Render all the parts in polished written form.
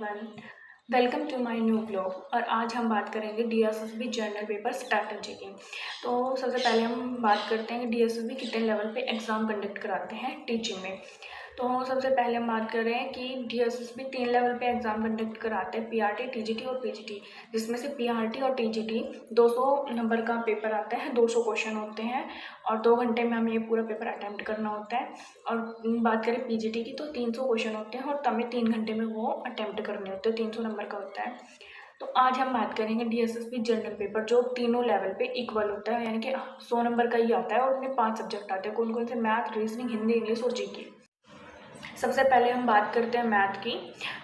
Everyone, welcome to my new blog. और आज हम बात करेंगे डीएसएसबी जर्नल पेपर स्ट्रैटेजी की। तो सबसे पहले हम बात करते हैं कि डीएसएसबी कितने लेवल पे एग्ज़ाम कंडक्ट कराते हैं टीचिंग में। तो सबसे पहले हम बात कर रहे हैं कि डीएसएसबी 3 लेवल पे एग्ज़ाम कंडक्ट कराते हैं, पीआरटी, टीजीटी और पीजीटी। जिसमें से पीआरटी और टीजीटी 200 नंबर का पेपर आता है, 200 क्वेश्चन होते हैं और 2 घंटे में हमें ये पूरा पेपर अटैम्प्ट करना होता है। और बात करें पीजीटी की तो 300 क्वेश्चन होते हैं और तब 3 घंटे में वो अटैम्प्ट करने होते हैं, 300 नंबर का होता है। तो आज हम बात करेंगे डीएसएसबी जनरल पेपर जो तीनों लेवल पे इक्वल होता है, यानी कि 100 नंबर का ही आता है और उसमें 5 सब्जेक्ट आते हैं। कौन कौन से? मैथ, रीजनिंग, हिंदी, इंग्लिश और जीके। सबसे पहले हम बात करते हैं मैथ की।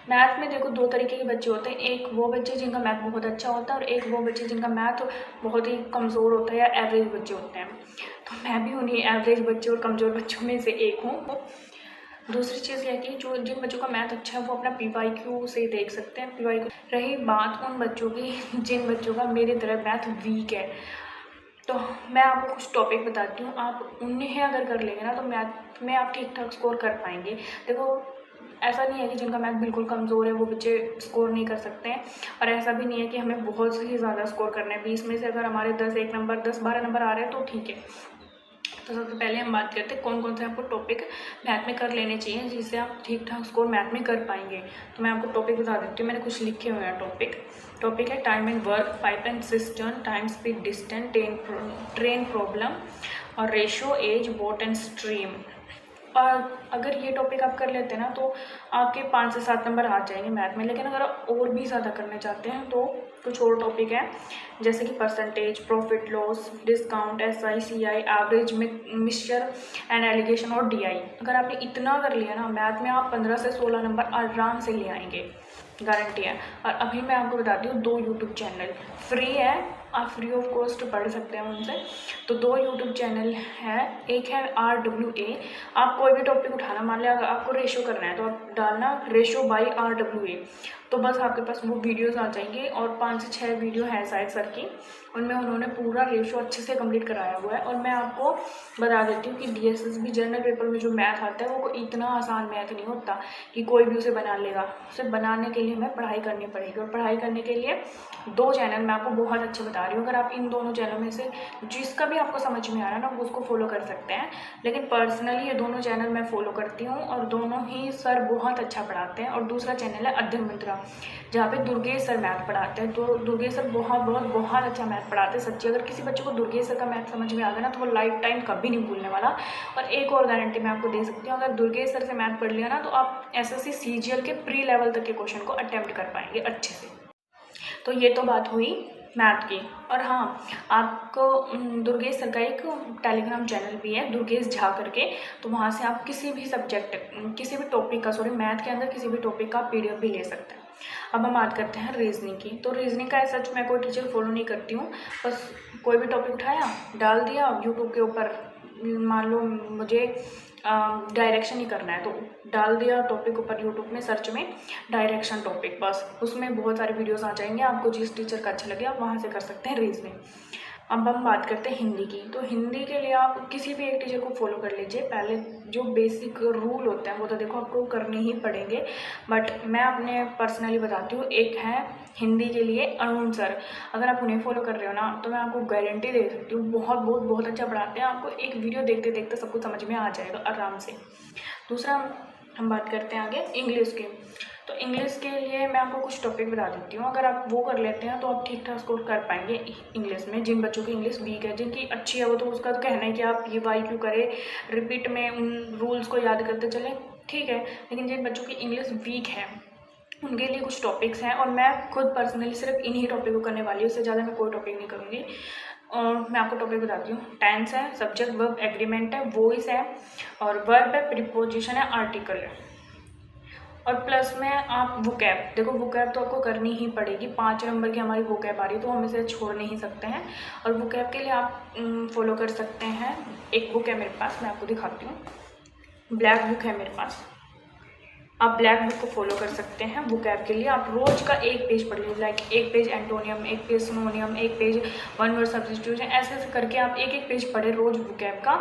मैथ में देखो 2 तरीके के बच्चे होते हैं, एक वो बच्चे जिनका मैथ बहुत अच्छा होता है और एक वो बच्चे जिनका मैथ बहुत ही कमज़ोर होता है या एवरेज बच्चे होते हैं। तो मैं भी उन्हीं एवरेज बच्चों और कमज़ोर बच्चों में से एक हूँ। दूसरी चीज़ यह है कि जो जिन बच्चों का मैथ अच्छा है वो अपना पीवाईक्यू से देख सकते हैं। पीवाईक्यू रही बात उन बच्चों की जिन बच्चों का मेरी तरह मैथ वीक है, तो मैं आपको कुछ टॉपिक बताती हूँ। आप उन्हें अगर कर लेंगे ना तो मैथ में आप ठीक ठाक स्कोर कर पाएंगे। देखो, ऐसा नहीं है कि जिनका मैथ बिल्कुल कमज़ोर है वो बच्चे स्कोर नहीं कर सकते हैं, और ऐसा भी नहीं है कि हमें बहुत ही ज़्यादा स्कोर करना है। 20 में से अगर हमारे 10 एक नंबर 10-12 नंबर आ रहे हैं तो ठीक है। तो सबसे पहले हम बात करते हैं कौन कौन से आपको टॉपिक मैथ में कर लेने चाहिए जिससे आप ठीक ठाक स्कोर मैथ में कर पाएंगे। तो मैं आपको टॉपिक बता देती हूँ, मैंने कुछ लिखे हुए हैं टॉपिक है time and work, pipe and cistern, time speed distance, train problem और ratio, age, boat and stream. और अगर ये टॉपिक आप कर लेते हैं ना तो आपके 5 से 7 नंबर आ जाएंगे मैथ में। लेकिन अगर आप और भी ज़्यादा करना चाहते हैं तो कुछ और टॉपिक है, जैसे कि percentage, profit loss, discount, SI, CI, average, mixture and allegation और डीआई। अगर आपने इतना कर लिया ना मैथ में, आप 15 से 16 नंबर आराम से ले आएंगे, गारंटी है। और अभी मैं आपको बताती हूँ 2 यूट्यूब चैनल फ्री है, आप फ्री ऑफ कॉस्ट पढ़ सकते हैं उनसे। तो 2 यूट्यूब चैनल है, एक है RWA। आप कोई भी टॉपिक उठाना, मान लिया आपको रेशो करना है तो आप डालना रेशो बाई RWA, तो बस आपके पास वो वीडियोस आ जाएंगे। और 5 से 6 वीडियो है शायद सर की, उनमें उन्होंने पूरा रेशो अच्छे से कंप्लीट कराया हुआ है। और मैं आपको बता देती हूँ कि डीएसएसबी जनरल पेपर में जो मैथ आता है वो इतना आसान मैथ नहीं होता कि कोई भी उसे बना लेगा। उसे बनाने के लिए हमें पढ़ाई करनी पड़ेगी, और पढ़ाई करने के लिए 2 चैनल मैं आपको बहुत अच्छे बता रही हूँ। अगर आप इन दोनों चैनल में से जिसका भी आपको समझ में आ रहा है ना वो उसको फॉलो कर सकते हैं। लेकिन पर्सनली ये दोनों चैनल मैं फॉलो करती हूँ और दोनों ही सर बहुत अच्छा पढ़ाते हैं। और दूसरा चैनल है अध्ययन मंत्रा, जहाँ पे दुर्गेश सर मैथ पढ़ाते हैं। तो दुर्गेश सर बहुत अच्छा मैथ पढ़ाते हैं सच्ची। अगर किसी बच्चे को दुर्गेश सर का मैथ समझ में आ गया ना तो वो लाइफ टाइम कभी नहीं भूलने वाला। और एक और गारंटी मैं आपको दे सकती हूँ, अगर दुर्गेश सर से मैथ पढ़ लिया ना तो आप एसएससी सीजीएल के प्री लेवल तक के क्वेश्चन को अटेम्प्ट कर पाएंगे अच्छे से। तो ये तो बात हुई मैथ की। और हाँ, आपको दुर्गेश सर का एक टेलीग्राम चैनल भी है, दुर्गेश झा करके। तो वहाँ से आप किसी भी सब्जेक्ट, किसी भी टॉपिक का, मैथ के अंदर किसी भी टॉपिक का PDF भी ले सकते हैं। अब हम बात करते हैं रीजनिंग की। तो रीजनिंग का सच मैं कोई टीचर फॉलो नहीं करती हूँ, बस कोई भी टॉपिक उठाया डाल दिया यूट्यूब के ऊपर। मान लो मुझे डायरेक्शन ही करना है तो डाल दिया टॉपिक ऊपर यूट्यूब में सर्च में डायरेक्शन टॉपिक, बस उसमें बहुत सारे वीडियोस आ जाएंगे। आपको जिस टीचर का अच्छा लगे आप वहाँ से कर सकते हैं रीजनिंग। अब हम बात करते हैं हिंदी की। तो हिंदी के लिए आप किसी भी एक टीचर को फॉलो कर लीजिए। पहले जो बेसिक रूल होते हैं वो तो देखो आपको करने ही पड़ेंगे, बट मैं अपने पर्सनली बताती हूँ। एक है हिंदी के लिए अरुण सर, अगर आप उन्हें फॉलो कर रहे हो ना तो मैं आपको गारंटी दे सकती हूँ बहुत अच्छा पढ़ाते हैं। आपको एक वीडियो देखते देखते सब कुछ समझ में आ जाएगा आराम से। दूसरा हम बात करते हैं आगे इंग्लिश की। तो इंग्लिश के लिए मैं आपको कुछ टॉपिक बता देती हूँ, अगर आप वो कर लेते हैं तो आप ठीक ठाक स्कोर कर पाएंगे इंग्लिश में। जिन बच्चों की इंग्लिश वीक है, जिनकी अच्छी है वो तो उसका तो कहना है कि आप ये YQ करें, रिपीट में उन रूल्स को याद करते चलें, ठीक है। लेकिन जिन बच्चों की इंग्लिश वीक है उनके लिए कुछ टॉपिक्स हैं, और मैं खुद पर्सनली सिर्फ इन्हीं टॉपिक को करने वाली हूँ, उससे ज़्यादा मैं कोई टॉपिक नहीं करूँगी। और मैं आपको टॉपिक बताती हूँ। टेंस है, सब्जेक्ट वर्ब एग्रीमेंट है, वॉइस है, और वर्ब है, प्रीपोजिशन है, आर्टिकल है। और प्लस में आप वोकैब, देखो वोकैब तो आपको करनी ही पड़ेगी। 5 नंबर की हमारी वोकैब आ रही है तो हम इसे छोड़ नहीं सकते हैं। और वोकैब के लिए आप फॉलो कर सकते हैं, एक बुक है मेरे पास, मैं आपको दिखाती हूँ। ब्लैक बुक है मेरे पास, आप ब्लैक बुक को फॉलो कर सकते हैं। वोकैब के लिए आप रोज का एक पेज पढ़ लीजिए, लाइक एक पेज एंटोनियम, एक पेज सिनोनियम, एक पेज वन वर्ड सब्स्टिट्यूशन, ऐसे ऐसे करके आप एक पेज पढ़े रोज वोकैब का,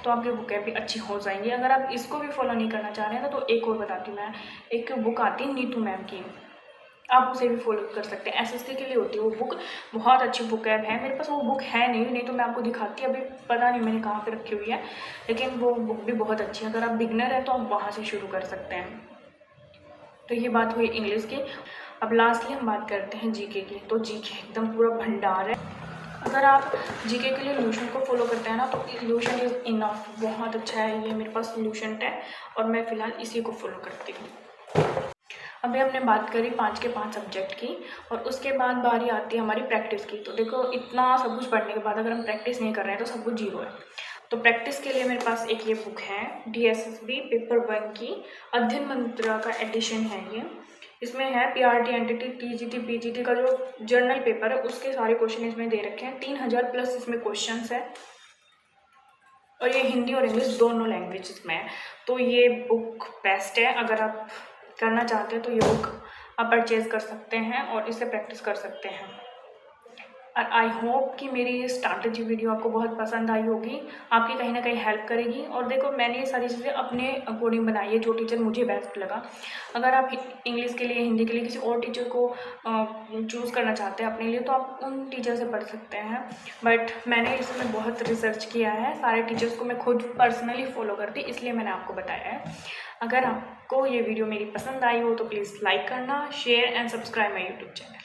तो आपकी वोकैब भी अच्छी हो जाएंगी। अगर आप इसको भी फॉलो नहीं करना चाह रहे हैं तो एक और बताती हूँ मैं, एक बुक आती है नीतू मैम की, आप उसे भी फॉलो कर सकते हैं। एसएससी के लिए होती है वो बुक, बहुत अच्छी बुक है। मेरे पास वो बुक है नहीं तो मैं आपको दिखाती, अभी पता नहीं मैंने कहाँ पे रखी हुई है, लेकिन वो बुक भी बहुत अच्छी है। अगर आप बिगनर हैं तो आप वहाँ से शुरू कर सकते हैं। तो ये बात हुई इंग्लिश की। अब लास्टली हम बात करते हैं जीके की। तो जीके एकदम पूरा भंडार है। अगर आप जीके के लिए लूशन को फॉलो करते हैं ना तो लूशन इज़ इनफ, बहुत अच्छा है। ये मेरे पास लूशन है और मैं फ़िलहाल इसी को फॉलो करती हूँ। अभी हमने बात करी 5 के 5 सब्जेक्ट की और उसके बाद बारी आती है हमारी प्रैक्टिस की। तो देखो इतना सब कुछ पढ़ने के बाद अगर हम प्रैक्टिस नहीं कर रहे हैं तो सब कुछ जीरो है। तो प्रैक्टिस के लिए मेरे पास एक ये बुक है DSSB पेपर 1 की अध्ययन मंत्रा का एडिशन है ये। इसमें है PRT एंटिटी TGT PGT का जो जर्नल पेपर है उसके सारे क्वेश्चन इसमें दे रखे हैं। 3000 प्लस इसमें क्वेश्चन है और ये हिंदी और इंग्लिश दोनों लैंग्वेज में है। तो ये बुक बेस्ट है, अगर आप करना चाहते हैं तो ये बुक आप परचेज़ कर सकते हैं और इससे प्रैक्टिस कर सकते हैं। और आई होप कि मेरी ये स्ट्रैटेजी वीडियो आपको बहुत पसंद आई होगी, आपकी कहीं ना कहीं हेल्प करेगी। और देखो मैंने ये सारी चीज़ें अपने अकॉर्डिंग बनाई है, जो टीचर मुझे बेस्ट लगा। अगर आप इंग्लिश के लिए, हिंदी के लिए किसी और टीचर को चूज़ करना चाहते हैं अपने लिए तो आप उन टीचर से पढ़ सकते हैं। बट मैंने इसमें बहुत रिसर्च किया है, सारे टीचर्स को मैं खुद पर्सनली फॉलो करती, इसलिए मैंने आपको बताया है। अगर आपको ये वीडियो मेरी पसंद आई हो तो प्लीज़ लाइक करना, share and subscribe my YouTube channel.